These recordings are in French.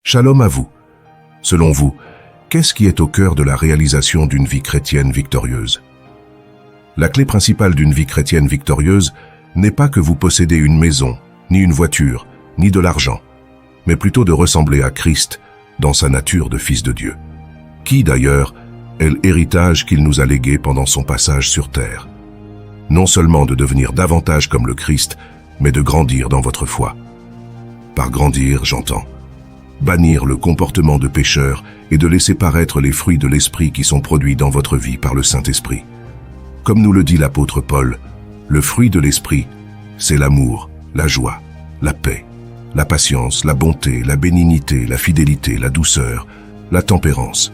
Shalom à vous. Selon vous, qu'est-ce qui est au cœur de la réalisation d'une vie chrétienne victorieuse? La clé principale d'une vie chrétienne victorieuse n'est pas que vous possédez une maison, ni une voiture, ni de l'argent, mais plutôt de ressembler à Christ dans sa nature de Fils de Dieu, qui d'ailleurs est l'héritage qu'il nous a légué pendant son passage sur terre. Non seulement de devenir davantage comme le Christ, mais de grandir dans votre foi. Par grandir, j'entends bannir le comportement de pécheur et de laisser paraître les fruits de l'Esprit qui sont produits dans votre vie par le Saint-Esprit. Comme nous le dit l'apôtre Paul, le fruit de l'Esprit, c'est l'amour, la joie, la paix, la patience, la bonté, la bénignité, la fidélité, la douceur, la tempérance.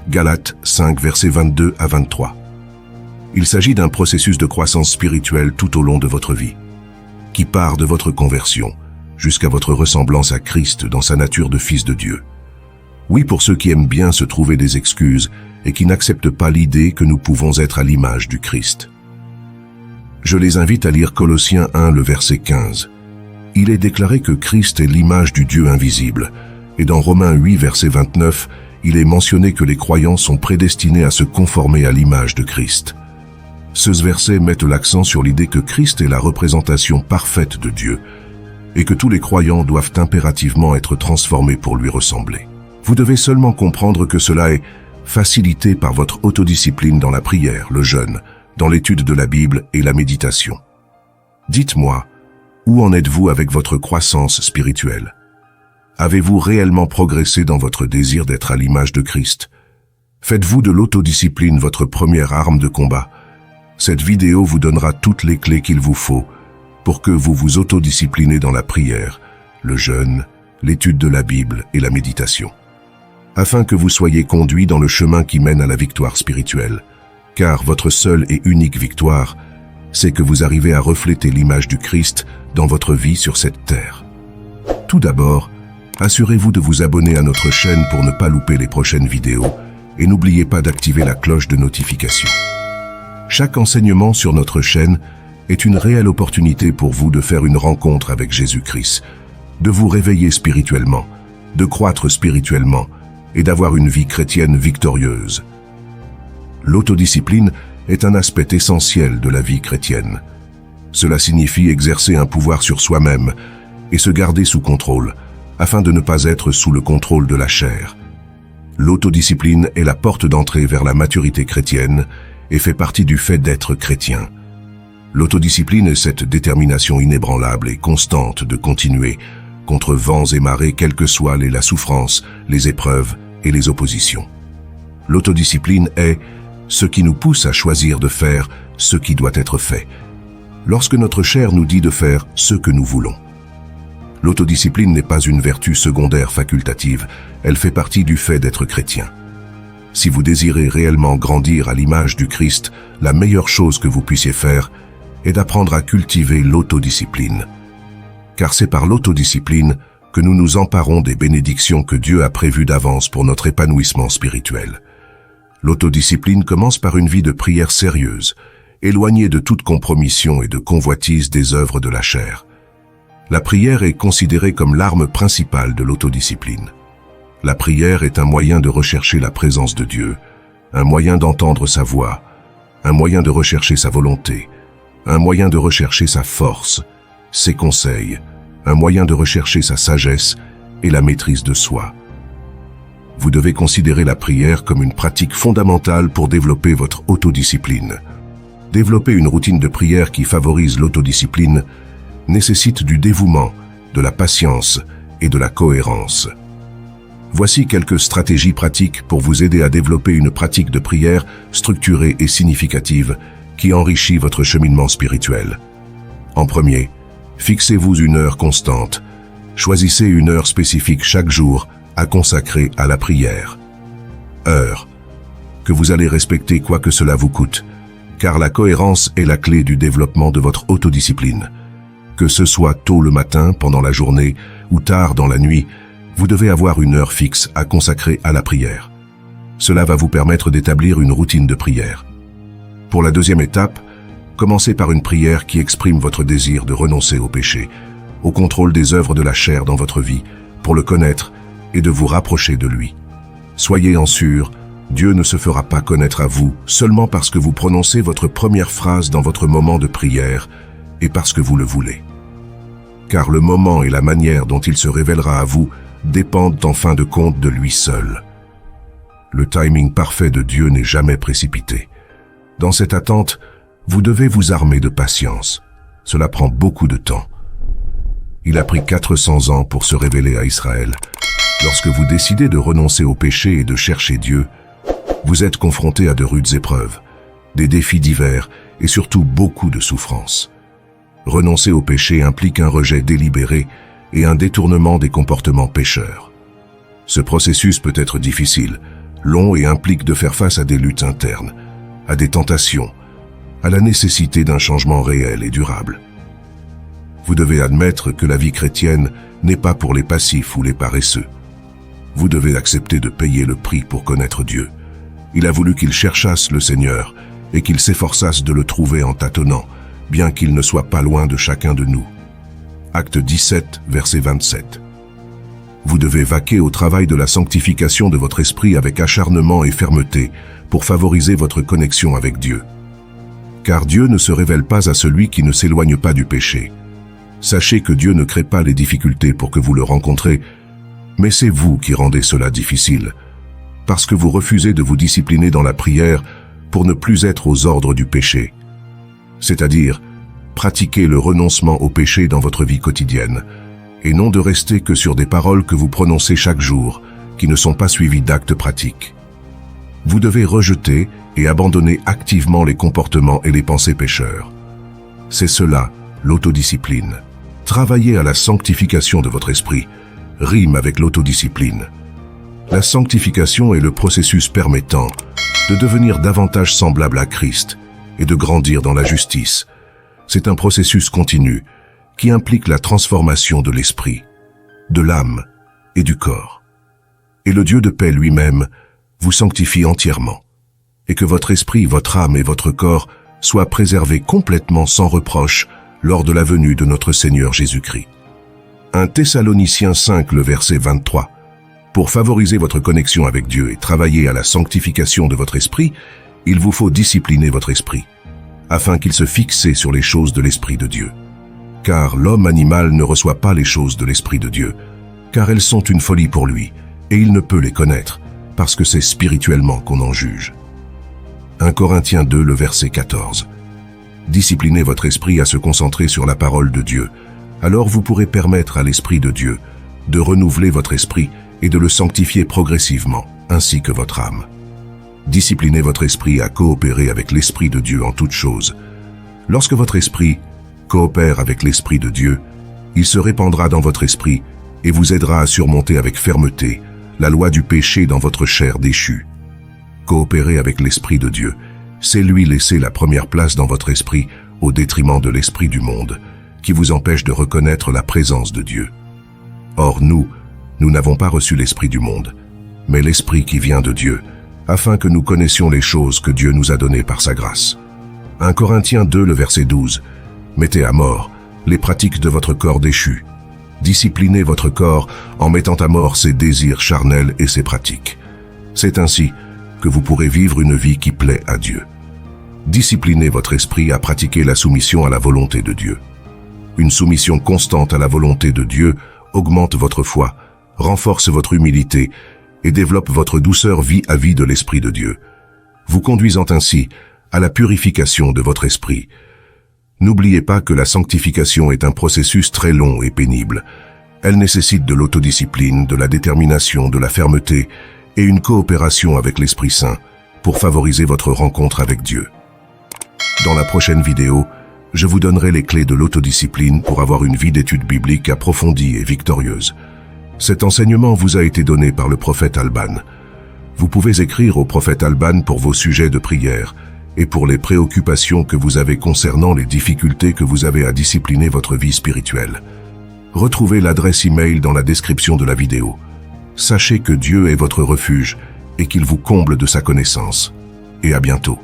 Galates 5, versets 22 à 23. Il s'agit d'un processus de croissance spirituelle tout au long de votre vie, qui part de votre conversion jusqu'à votre ressemblance à Christ dans sa nature de Fils de Dieu. Oui, pour ceux qui aiment bien se trouver des excuses et qui n'acceptent pas l'idée que nous pouvons être à l'image du Christ. Je les invite à lire Colossiens 1, le verset 15. Il est déclaré que Christ est l'image du Dieu invisible, et dans Romains 8, verset 29, il est mentionné que les croyants sont prédestinés à se conformer à l'image de Christ. Ce verset met l'accent sur l'idée que Christ est la représentation parfaite de Dieu, et que tous les croyants doivent impérativement être transformés pour lui ressembler. Vous devez seulement comprendre que cela est facilité par votre autodiscipline dans la prière, le jeûne, dans l'étude de la Bible et la méditation. Dites-moi, où en êtes-vous avec votre croissance spirituelle? Avez-vous réellement progressé dans votre désir d'être à l'image de Christ? Faites-vous de l'autodiscipline votre première arme de combat? Cette vidéo vous donnera toutes les clés qu'il vous faut pour que vous vous autodisciplinez dans la prière, le jeûne, l'étude de la Bible et la méditation, afin que vous soyez conduits dans le chemin qui mène à la victoire spirituelle. Car votre seule et unique victoire, c'est que vous arrivez à refléter l'image du Christ dans votre vie sur cette terre. Tout d'abord, assurez-vous de vous abonner à notre chaîne pour ne pas louper les prochaines vidéos et n'oubliez pas d'activer la cloche de notification. Chaque enseignement sur notre chaîne est une réelle opportunité pour vous de faire une rencontre avec Jésus-Christ, de vous réveiller spirituellement, de croître spirituellement et d'avoir une vie chrétienne victorieuse. L'autodiscipline est un aspect essentiel de la vie chrétienne. Cela signifie exercer un pouvoir sur soi-même et se garder sous contrôle, afin de ne pas être sous le contrôle de la chair. L'autodiscipline est la porte d'entrée vers la maturité chrétienne et fait partie du fait d'être chrétien. L'autodiscipline est cette détermination inébranlable et constante de continuer contre vents et marées, quelles que soient la souffrance, les épreuves et les oppositions. L'autodiscipline est ce qui nous pousse à choisir de faire ce qui doit être fait, lorsque notre chair nous dit de faire ce que nous voulons. L'autodiscipline n'est pas une vertu secondaire facultative, elle fait partie du fait d'être chrétien. Si vous désirez réellement grandir à l'image du Christ, la meilleure chose que vous puissiez faire est d'apprendre à cultiver l'autodiscipline. Car c'est par l'autodiscipline que nous nous emparons des bénédictions que Dieu a prévues d'avance pour notre épanouissement spirituel. L'autodiscipline commence par une vie de prière sérieuse, éloignée de toute compromission et de convoitise des œuvres de la chair. La prière est considérée comme l'arme principale de l'autodiscipline. La prière est un moyen de rechercher la présence de Dieu, un moyen d'entendre sa voix, un moyen de rechercher sa volonté, un moyen de rechercher sa force, ses conseils, un moyen de rechercher sa sagesse et la maîtrise de soi. Vous devez considérer la prière comme une pratique fondamentale pour développer votre autodiscipline. Développer une routine de prière qui favorise l'autodiscipline nécessite du dévouement, de la patience et de la cohérence. Voici quelques stratégies pratiques pour vous aider à développer une pratique de prière structurée et significative qui enrichit votre cheminement spirituel. En premier, fixez-vous une heure constante. Choisissez une heure spécifique chaque jour à consacrer à la prière. Heure que vous allez respecter quoi que cela vous coûte, car la cohérence est la clé du développement de votre autodiscipline. Que ce soit tôt le matin, pendant la journée ou tard dans la nuit, vous devez avoir une heure fixe à consacrer à la prière. Cela va vous permettre d'établir une routine de prière. Pour la deuxième étape, commencez par une prière qui exprime votre désir de renoncer au péché, au contrôle des œuvres de la chair dans votre vie, pour le connaître et de vous rapprocher de lui. Soyez en sûr, Dieu ne se fera pas connaître à vous seulement parce que vous prononcez votre première phrase dans votre moment de prière et parce que vous le voulez. Car le moment et la manière dont il se révélera à vous dépendent en fin de compte de lui seul. Le timing parfait de Dieu n'est jamais précipité. Dans cette attente, vous devez vous armer de patience. Cela prend beaucoup de temps. Il a pris 400 ans pour se révéler à Israël. Lorsque vous décidez de renoncer au péché et de chercher Dieu, vous êtes confronté à de rudes épreuves, des défis divers et surtout beaucoup de souffrances. Renoncer au péché implique un rejet délibéré et un détournement des comportements pécheurs. Ce processus peut être difficile, long et implique de faire face à des luttes internes, à des tentations, à la nécessité d'un changement réel et durable. Vous devez admettre que la vie chrétienne n'est pas pour les passifs ou les paresseux. Vous devez accepter de payer le prix pour connaître Dieu. Il a voulu qu'ils cherchassent le Seigneur et qu'ils s'efforçassent de le trouver en tâtonnant, bien qu'il ne soit pas loin de chacun de nous. Acte 17, verset 27. Vous devez vaquer au travail de la sanctification de votre esprit avec acharnement et fermeté pour favoriser votre connexion avec Dieu. Car Dieu ne se révèle pas à celui qui ne s'éloigne pas du péché. Sachez que Dieu ne crée pas les difficultés pour que vous le rencontrez, mais c'est vous qui rendez cela difficile, parce que vous refusez de vous discipliner dans la prière pour ne plus être aux ordres du péché. C'est-à-dire, pratiquer le renoncement au péché dans votre vie quotidienne, et non de rester que sur des paroles que vous prononcez chaque jour, qui ne sont pas suivies d'actes pratiques. Vous devez rejeter et abandonner activement les comportements et les pensées pécheurs. C'est cela, l'autodiscipline. Travailler à la sanctification de votre esprit rime avec l'autodiscipline. La sanctification est le processus permettant de devenir davantage semblable à Christ et de grandir dans la justice. C'est un processus continu qui implique la transformation de l'esprit, de l'âme et du corps. Et le Dieu de paix lui-même vous sanctifie entièrement, et que votre esprit, votre âme et votre corps soient préservés complètement sans reproche lors de la venue de notre Seigneur Jésus-Christ. 1 Thessaloniciens 5, le verset 23. Pour favoriser votre connexion avec Dieu et travailler à la sanctification de votre esprit, il vous faut discipliner votre esprit, afin qu'il se fixe sur les choses de l'Esprit de Dieu. Car l'homme animal ne reçoit pas les choses de l'Esprit de Dieu, car elles sont une folie pour lui, et il ne peut les connaître, parce que c'est spirituellement qu'on en juge. 1 Corinthiens 2, le verset 14. Disciplinez votre esprit à se concentrer sur la parole de Dieu, alors vous pourrez permettre à l'Esprit de Dieu de renouveler votre esprit et de le sanctifier progressivement, ainsi que votre âme. Disciplinez votre esprit à coopérer avec l'Esprit de Dieu en toutes choses. Lorsque votre esprit coopère avec l'Esprit de Dieu, il se répandra dans votre esprit et vous aidera à surmonter avec fermeté la loi du péché dans votre chair déchue. Coopérer avec l'Esprit de Dieu, c'est lui laisser la première place dans votre esprit au détriment de l'esprit du monde, qui vous empêche de reconnaître la présence de Dieu. Or nous n'avons pas reçu l'esprit du monde, mais l'esprit qui vient de Dieu, afin que nous connaissions les choses que Dieu nous a données par sa grâce. 1 Corinthiens 2, le verset 12. Mettez à mort les pratiques de votre corps déchu. Disciplinez votre corps en mettant à mort ses désirs charnels et ses pratiques. C'est ainsi que vous pourrez vivre une vie qui plaît à Dieu. Disciplinez votre esprit à pratiquer la soumission à la volonté de Dieu. Une soumission constante à la volonté de Dieu augmente votre foi, renforce votre humilité et développe votre douceur vis-à-vis de l'Esprit de Dieu, vous conduisant ainsi à la purification de votre esprit. N'oubliez pas que la sanctification est un processus très long et pénible. Elle nécessite de l'autodiscipline, de la détermination, de la fermeté et une coopération avec l'Esprit Saint pour favoriser votre rencontre avec Dieu. Dans la prochaine vidéo, je vous donnerai les clés de l'autodiscipline pour avoir une vie d'étude biblique approfondie et victorieuse. Cet enseignement vous a été donné par le prophète Alban. Vous pouvez écrire au prophète Alban pour vos sujets de prière et pour les préoccupations que vous avez concernant les difficultés que vous avez à discipliner votre vie spirituelle. Retrouvez l'adresse email dans la description de la vidéo. Sachez que Dieu est votre refuge et qu'il vous comble de sa connaissance. Et à bientôt.